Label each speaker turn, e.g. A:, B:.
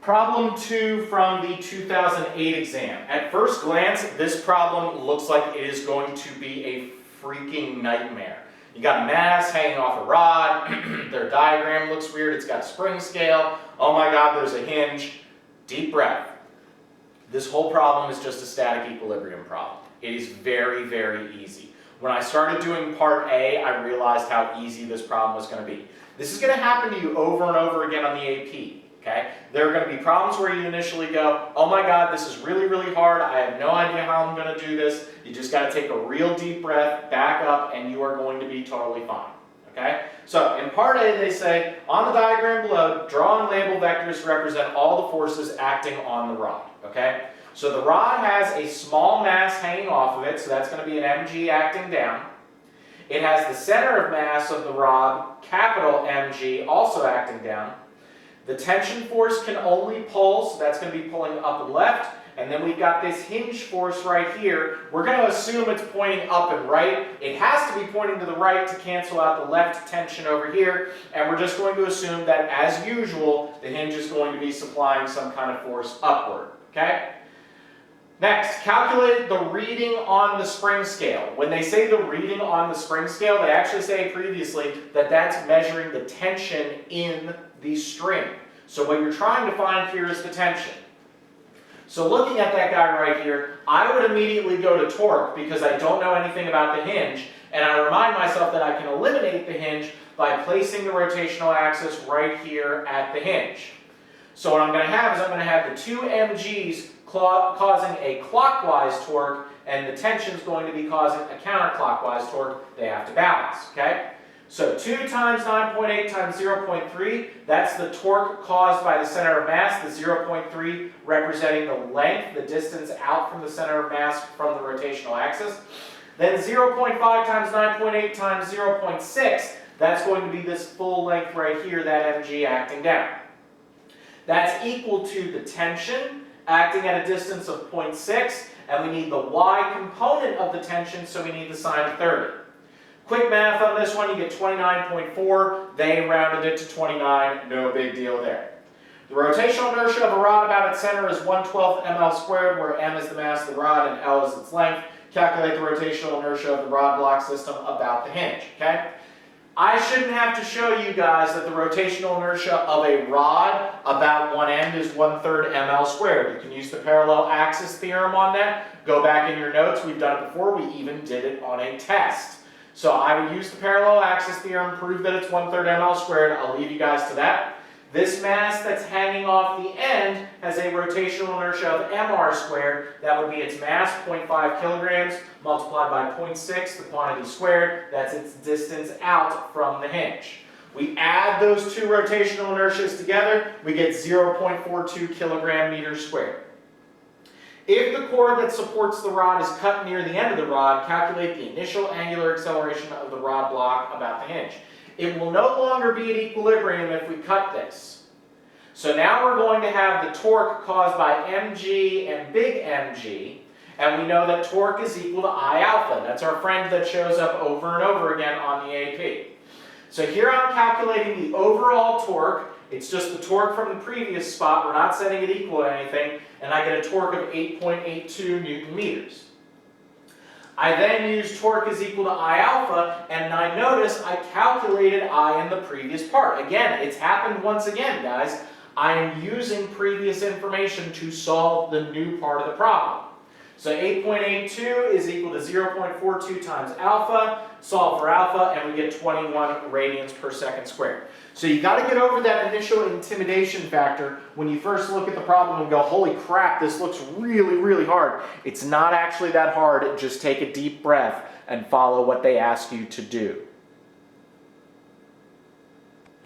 A: Problem 2 from the 2008 exam. At first glance, this problem looks like it is going to be a freaking nightmare. You got a mass hanging off a rod, their diagram looks weird, it's got a spring scale, oh my god, there's a hinge. Deep breath. This whole problem is just a static equilibrium problem. It is very, very easy. When I started doing part A, I realized how easy this problem was going to be. This is going to happen to you over and over again on the AP. Okay? There are going to be problems where you initially go, oh my god, this is really, really hard. I have no idea how I'm going to do this. You just got to take a real deep breath, back up, and you are going to be totally fine. Okay? So in part A, they say, on the diagram below, draw and label vectors to represent all the forces acting on the rod. Okay? So the rod has a small mass hanging off of it, so that's going to be an mg acting down. It has the center of mass of the rod, capital Mg, also acting down. The tension force can only pull, so that's going to be pulling up and left. And then we've got this hinge force right here. We're going to assume it's pointing up and right. It has to be pointing to the right to cancel out the left tension over here. And we're just going to assume that, as usual, the hinge is going to be supplying some kind of force upward. Okay? Next, calculate the reading on the spring scale. When they say the reading on the spring scale, they actually say previously that that's measuring the tension in the string. So what you're trying to find here is the tension. So looking at that guy right here, I would immediately go to torque because I don't know anything about the hinge, and I remind myself that I can eliminate the hinge by placing the rotational axis right here at the hinge. So what I'm going to have is I'm going to have the two mg's causing a clockwise torque, and the tension is going to be causing a counterclockwise torque. They have to balance, okay? So 2 times 9.8 times 0.3, that's the torque caused by the center of mass, the 0.3 representing the length, the distance out from the center of mass from the rotational axis. Then 0.5 times 9.8 times 0.6, that's going to be this full length right here, that mg acting down. That's equal to the tension acting at a distance of 0.6, and we need the y component of the tension, so we need the sine of 30. Quick math on this one, you get 29.4. They rounded it to 29, no big deal there. The rotational inertia of a rod about its center is 1/12 ml squared, where m is the mass of the rod and L is its length. Calculate the rotational inertia of the rod block system about the hinge, okay? I shouldn't have to show you guys that the rotational inertia of a rod about one end is 1/3 ml squared. You can use the parallel axis theorem on that. Go back in your notes. We've done it before. We even did it on a test. So I would use the parallel axis theorem, prove that it's 1/3 ml squared. I'll leave you guys to that. This mass that's hanging off the end has a rotational inertia of mr squared. That would be its mass, 0.5 kilograms, multiplied by 0.6, the quantity squared. That's its distance out from the hinge. We add those two rotational inertias together, we get 0.42 kilogram meters squared. If the cord that supports the rod is cut near the end of the rod, calculate the initial angular acceleration of the rod block about the hinge. It will no longer be at equilibrium if we cut this. So now we're going to have the torque caused by mg and big MG, and we know that torque is equal to I alpha. That's our friend that shows up over and over again on the AP. So here I'm calculating the overall torque. It's just the torque from the previous spot. We're not setting it equal to anything, and I get a torque of 8.82 Newton meters. I then use torque is equal to I alpha, and I notice I calculated I in the previous part. Again, it's happened once again, guys. I am using previous information to solve the new part of the problem. So 8.82 is equal to 0.42 times alpha, solve for alpha, and we get 21 radians per second squared. So you got to get over that initial intimidation factor when you first look at the problem and go, holy crap, this looks really, really hard. It's not actually that hard. Just take a deep breath and follow what they ask you to do.